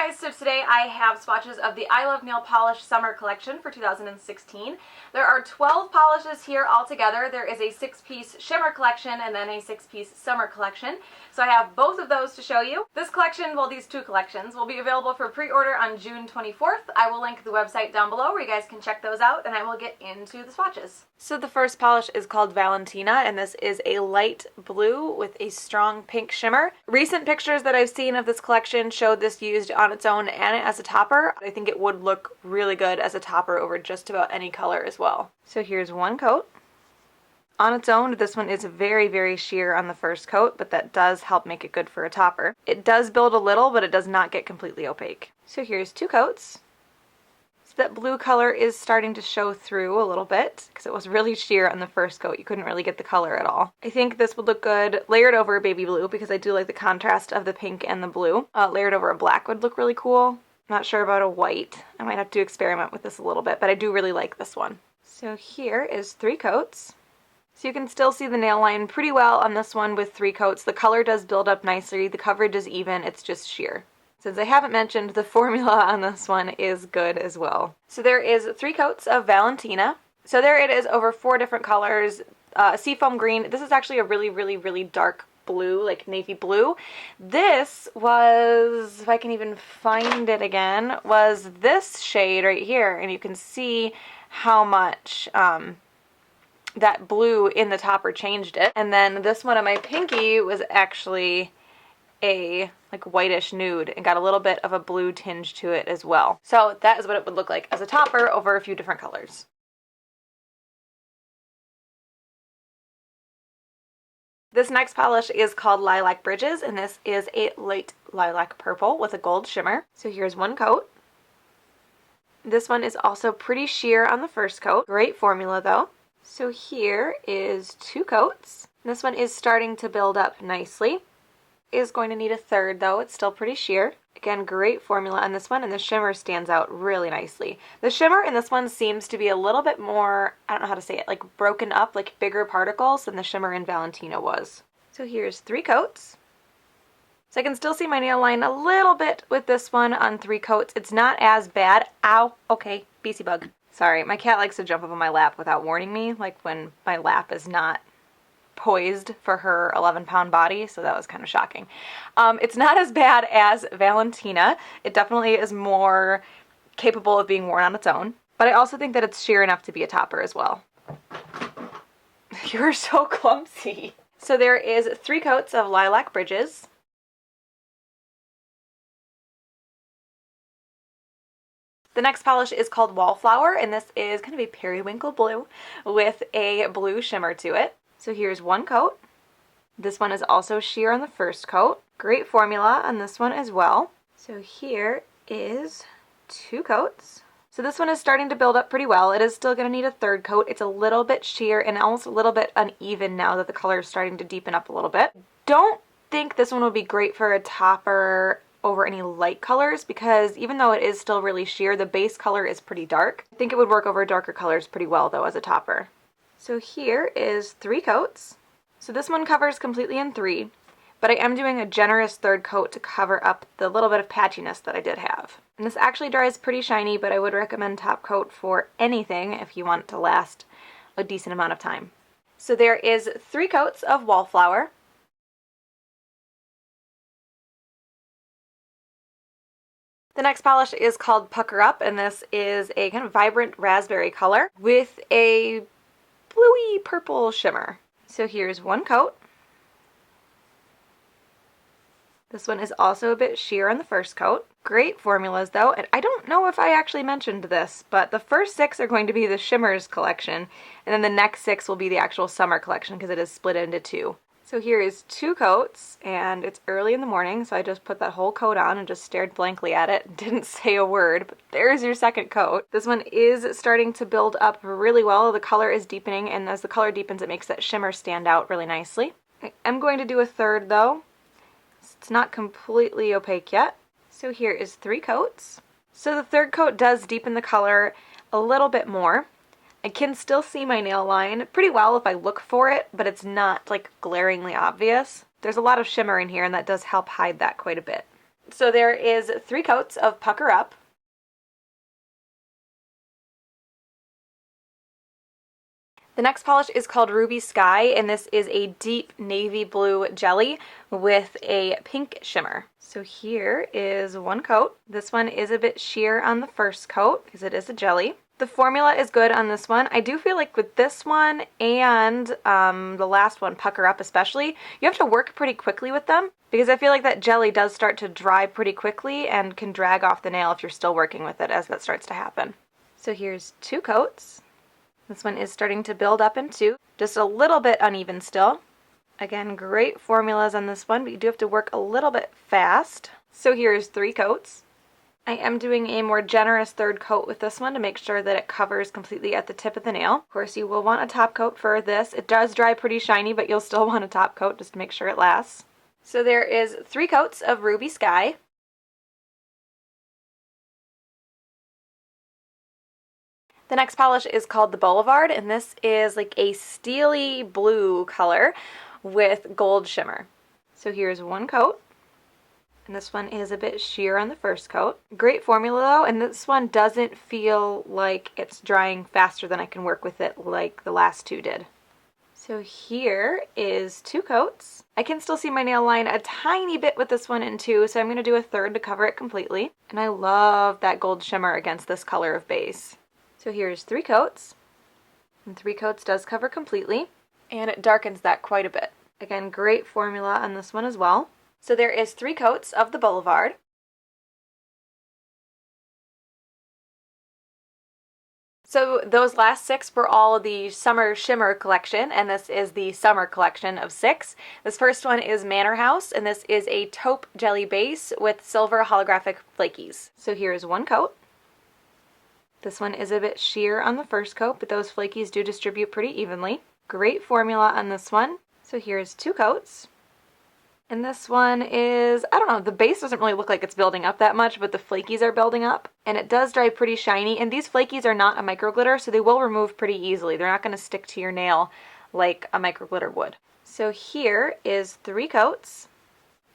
guys, so today I have swatches of the I Love Nail Polish Summer Collection for 2016. There are 12 polishes here altogether. There is a 6-piece Shimmer collection and then a 6-piece Summer collection. So I have both of those to show you. This collection, well, these two collections, will be available for pre-order on June 24th. I will link the website down below where you guys can check those out, and I will get into the swatches. So the first polish is called Valentina, and this is a light blue with a strong pink shimmer. Recent pictures that I've seen of this collection showed this used on its own and as a topper. I think it would look really good as a topper over just about any color as well. So here's one coat. On its own, this one is very, very sheer on the first coat, but that does help make it good for a topper. It does build a little, but it does not get completely opaque. So here's two coats. So that blue color is starting to show through a little bit because it was really sheer on the first coat. You couldn't really get the color at all. I think this would look good layered over a baby blue because I do like the contrast of the pink and the blue. Layered over a black would look really cool. Not sure about a white. I might have to experiment with this a little bit, but I do really like this one. So here is three coats. So you can still see the nail line pretty well on this one with three coats. The color does build up nicely. The coverage is even. It's just sheer. Since I haven't mentioned, the formula on this one is good as well. So there is three coats of Valentina. So there it is over 4 different colors. Seafoam green. This is actually a really, really, really dark blue, like navy blue. This was, if I can even find it again, was this shade right here. And you can see how much that blue in the topper changed it. And then this one on my pinky was actually a like whitish nude and got a little bit of a blue tinge to it as well. So that is what it would look like as a topper over a few different colors. This next polish is called Lilac Bridges, and this is a light lilac purple with a gold shimmer. So here's one coat. This one is also pretty sheer on the first coat. Great formula though. So here is two coats. This one is starting to build up nicely. Is going to need a third though. It's still pretty sheer. Again, great formula on this one, and the shimmer stands out really nicely. The shimmer in this one seems to be a little bit more, I don't know how to say it, like broken up, like bigger particles than the shimmer in Valentina was. So here's three coats. So I can still see my nail line a little bit with this one on three coats. It's not as bad. Ow, okay, BC bug. Sorry, my cat likes to jump up on my lap without warning me, like when my lap is not poised for her 11-pound body, so that was kind of shocking. It's not as bad as Valentina. It definitely is more capable of being worn on its own, but I also think that it's sheer enough to be a topper as well. You're so clumsy. So there is three coats of Lilac Bridges. The next polish is called Wallflower, and this is kind of a periwinkle blue with a blue shimmer to it. So here's one coat. This one is also sheer on the first coat. Great formula on this one as well. So here is two coats. So this one is starting to build up pretty well. It is still going to need a third coat. It's a little bit sheer and almost a little bit uneven now that the color is starting to deepen up a little bit. Don't think this one would be great for a topper over any light colors because even though it is still really sheer, the base color is pretty dark. I think it would work over darker colors pretty well though as a topper. So here is three coats. So this one covers completely in 3, but I am doing a generous third coat to cover up the little bit of patchiness that I did have. And this actually dries pretty shiny, but I would recommend top coat for anything if you want it to last a decent amount of time. So there is 3 coats of Wallflower. The next polish is called Pucker Up, and this is a kind of vibrant raspberry color with a bluey purple shimmer. So here's one coat. This one is also a bit sheer on the first coat. Great formulas though, and I don't know if I actually mentioned this, but the first 6 are going to be the Shimmers collection, and then the next 6 will be the actual Summer collection because it is split into 2. So here is 2 coats, and it's early in the morning, so I just put that whole coat on and just stared blankly at it. Didn't say a word, but there's your second coat. This one is starting to build up really well. The color is deepening, and as the color deepens, it makes that shimmer stand out really nicely. I'm going to do a third, though. It's not completely opaque yet. So here is 3 coats. So the third coat does deepen the color a little bit more. I can still see my nail line pretty well if I look for it, but it's not like glaringly obvious. There's a lot of shimmer in here and that does help hide that quite a bit. So there is 3 coats of Pucker Up. The next polish is called Ruby Sky, and this is a deep navy blue jelly with a pink shimmer. So here is 1 coat. This one is a bit sheer on the first coat because it is a jelly. The formula is good on this one. I do feel like with this one and the last one, Pucker Up especially, you have to work pretty quickly with them because I feel like that jelly does start to dry pretty quickly and can drag off the nail if you're still working with it as that starts to happen. So here's 2 coats. This one is starting to build up in 2, just a little bit uneven still. Again, great formulas on this one, but you do have to work a little bit fast. So here's 3 coats. I am doing a more generous 3rd coat with this one to make sure that it covers completely at the tip of the nail. Of course, you will want a top coat for this. It does dry pretty shiny, but you'll still want a top coat just to make sure it lasts. So there is 3 coats of Ruby Sky. The next polish is called the Boulevard, and this is like a steely blue color with gold shimmer. So here's 1 coat. And this one is a bit sheer on the first coat. Great formula though, and this one doesn't feel like it's drying faster than I can work with it like the last 2 did. So here is 2 coats. I can still see my nail line a tiny bit with this one in 2, so I'm going to do a 3rd to cover it completely. And I love that gold shimmer against this color of base. So here's 3 coats. And 3 coats does cover completely, and it darkens that quite a bit. Again, great formula on this one as well. So there is 3 coats of the Boulevard. So those last 6 were all the Summer Shimmer collection, and this is the Summer collection of 6. This first one is Manor House, and this is a taupe jelly base with silver holographic flakies. So here's 1 coat. This one is a bit sheer on the first coat, but those flakies do distribute pretty evenly. Great formula on this one. So here's 2 coats. And this one is, I don't know, the base doesn't really look like it's building up that much, but the flakies are building up. And it does dry pretty shiny, and these flakies are not a micro glitter, so they will remove pretty easily. They're not going to stick to your nail like a micro glitter would. So here is 3 coats.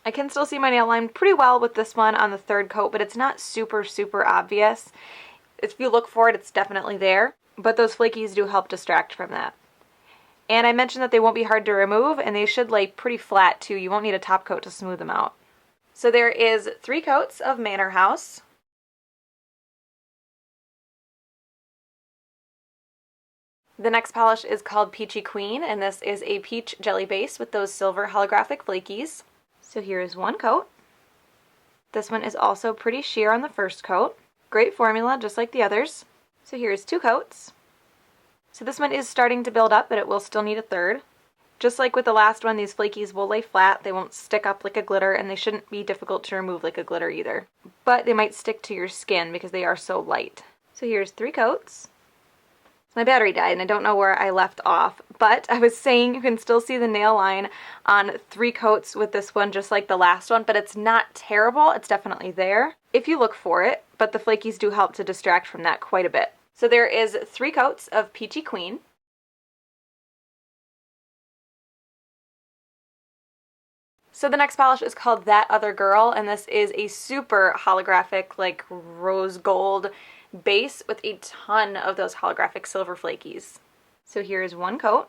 I can still see my nail line pretty well with this one on the 3rd coat, but it's not super, super obvious. If you look for it, it's definitely there, but those flakies do help distract from that. And I mentioned that they won't be hard to remove, and they should lay pretty flat too. You won't need a top coat to smooth them out. So there is 3 coats of Manor House. The next polish is called Peachy Queen, and this is a peach jelly base with those silver holographic flakies. So here is 1 coat. This one is also pretty sheer on the first coat. Great formula, just like the others. So here's 2 coats. So this one is starting to build up, but it will still need a 3rd. Just like with the last one, these flakies will lay flat, they won't stick up like a glitter, and they shouldn't be difficult to remove like a glitter either. But they might stick to your skin because they are so light. So here's 3 coats. My battery died and I don't know where I left off, but I was saying you can still see the nail line on 3 coats with this one just like the last one, but it's not terrible, it's definitely there if you look for it, but the flakies do help to distract from that quite a bit. So there is 3 coats of Peachy Queen. So the next polish is called That Other Girl, and this is a super holographic, like rose gold base with a ton of those holographic silver flakies. So here's 1 coat.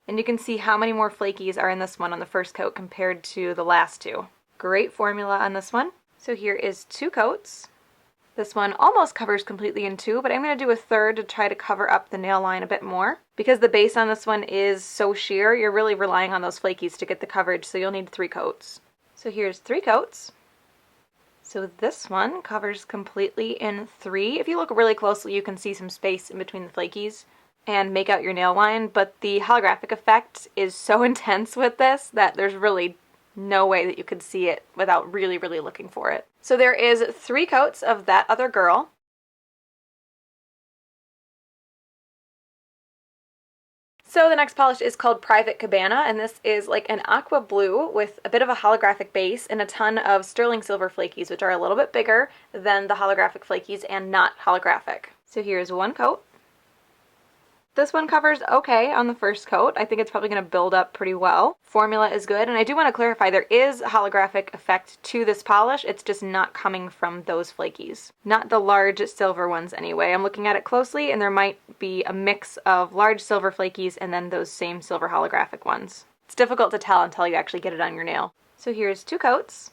And you can see how many more flakies are in this one on the first coat compared to the last 2. Great formula on this one. So here is 2 coats. This one almost covers completely in 2, but I'm going to do a 3rd to try to cover up the nail line a bit more. Because the base on this one is so sheer, you're really relying on those flakies to get the coverage, so you'll need 3 coats. So here's 3 coats. So this one covers completely in 3. If you look really closely, you can see some space in between the flakies and make out your nail line, but the holographic effect is so intense with this that there's really no way that you could see it without really, really looking for it. So there is 3 coats of That Other Girl. So the next polish is called Private Cabana, and this is like an aqua blue with a bit of a holographic base and a ton of sterling silver flakies, which are a little bit bigger than the holographic flakies and not holographic. So here's 1 coat. This one covers okay on the first coat. I think it's probably going to build up pretty well. Formula is good, and I do want to clarify there is a holographic effect to this polish. It's just not coming from those flakies. Not the large silver ones anyway. I'm looking at it closely, and there might be a mix of large silver flakies and then those same silver holographic ones. It's difficult to tell until you actually get it on your nail. So here's 2 coats.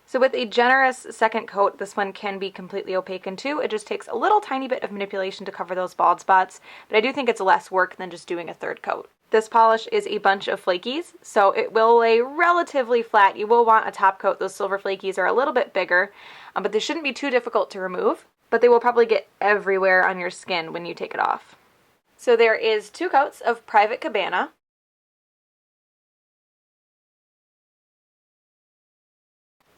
So with a generous second coat, this one can be completely opaque in 2. It just takes a little tiny bit of manipulation to cover those bald spots, but I do think it's less work than just doing a third coat. This polish is a bunch of flakies, so it will lay relatively flat. You will want a top coat. Those silver flakies are a little bit bigger, but they shouldn't be too difficult to remove, but they will probably get everywhere on your skin when you take it off. So there is 2 coats of Private Cabana.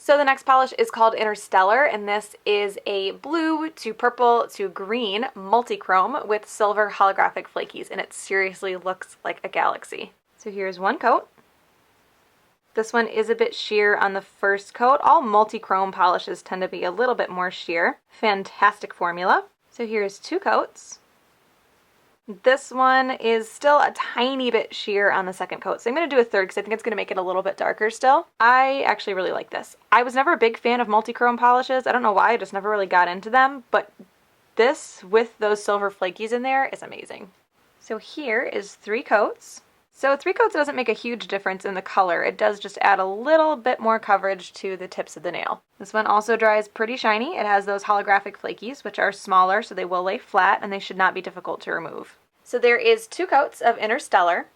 So the next polish is called Interstellar, and this is a blue to purple to green multi-chrome with silver holographic flakies, and it seriously looks like a galaxy. So here's 1 coat. This one is a bit sheer on the first coat. All multi-chrome polishes tend to be a little bit more sheer. Fantastic formula. So here's 2 coats. This one is still a tiny bit sheer on the second coat, so I'm going to do a third because I think it's going to make it a little bit darker still. I actually really like this. I was never a big fan of multi-chrome polishes. I don't know why, I just never really got into them, but this with those silver flakies in there is amazing. So here is 3 coats. So 3 coats doesn't make a huge difference in the color. It does just add a little bit more coverage to the tips of the nail. This one also dries pretty shiny. It has those holographic flakies, which are smaller, so they will lay flat, and they should not be difficult to remove. So there is 2 coats of Interstellar.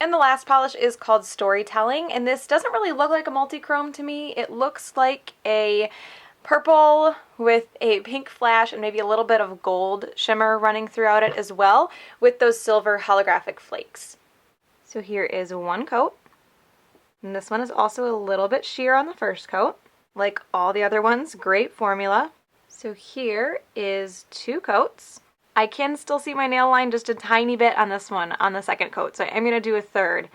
And the last polish is called Storytelling, and this doesn't really look like a multi-chrome to me. It looks like a purple with a pink flash and maybe a little bit of gold shimmer running throughout it as well, with those silver holographic flakes. So here is 1 coat, and this one is also a little bit sheer on the first coat. Like all the other ones, great formula. So here is 2 coats. I can still see my nail line just a tiny bit on this one on the second coat, so I'm going to do a third.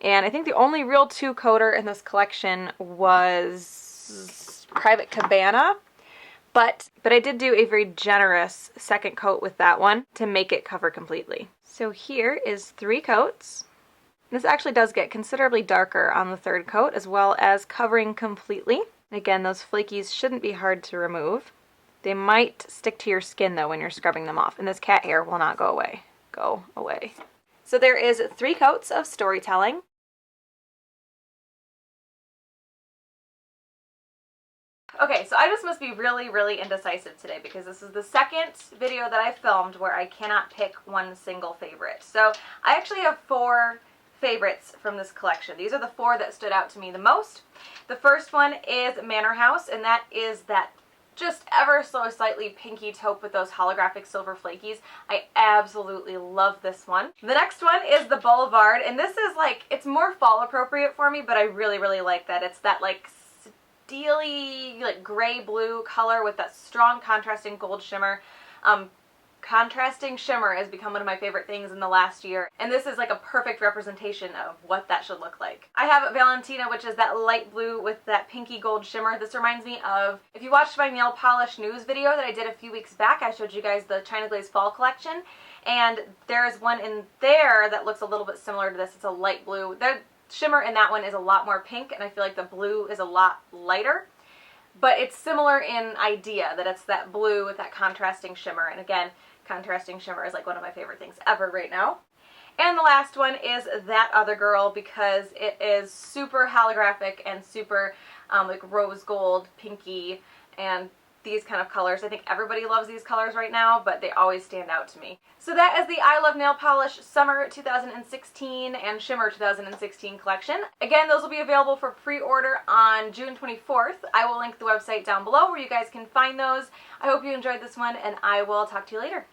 And I think the only real 2-coater in this collection was Private Cabana, but I did do a very generous second coat with that one to make it cover completely. So here is 3 coats. This actually does get considerably darker on the third coat, as well as covering completely. Again, those flakies shouldn't be hard to remove. They might stick to your skin though when you're scrubbing them off, and this cat hair will not go away. Go away. So there is 3 coats of Storytelling. Okay, so I just must be really, really indecisive today because this is the second video that I filmed where I cannot pick one single favorite. So I actually have 4 favorites from this collection. These are the 4 that stood out to me the most. The first one is Manor House, and that is that just ever so slightly pinky taupe with those holographic silver flakies. I absolutely love this one. The next one is the Boulevard, and this is like, it's more fall appropriate for me, but I really, really like that. It's that like steely, like gray blue color with that strong contrasting gold shimmer. Contrasting shimmer has become one of my favorite things in the last year, and this is like a perfect representation of what that should look like. I have Valentina, which is that light blue with that pinky gold shimmer. This reminds me of, if you watched my nail polish news video that I did a few weeks back, I showed you guys the China Glaze Fall collection, and there's one in there that looks a little bit similar to this. It's a light blue. The shimmer in that one is a lot more pink, and I feel like the blue is a lot lighter. But it's similar in idea, that it's that blue with that contrasting shimmer, and again, contrasting shimmer is like one of my favorite things ever right now. And the last one is That Other Girl, because it is super holographic and super like rose gold, pinky, and these kind of colors. I think everybody loves these colors right now, but they always stand out to me. So that is the I Love Nail Polish Summer 2016 and Shimmer 2016 collection. Again, those will be available for pre-order on June 24th. I will link the website down below where you guys can find those. I hope you enjoyed this one, and I will talk to you later.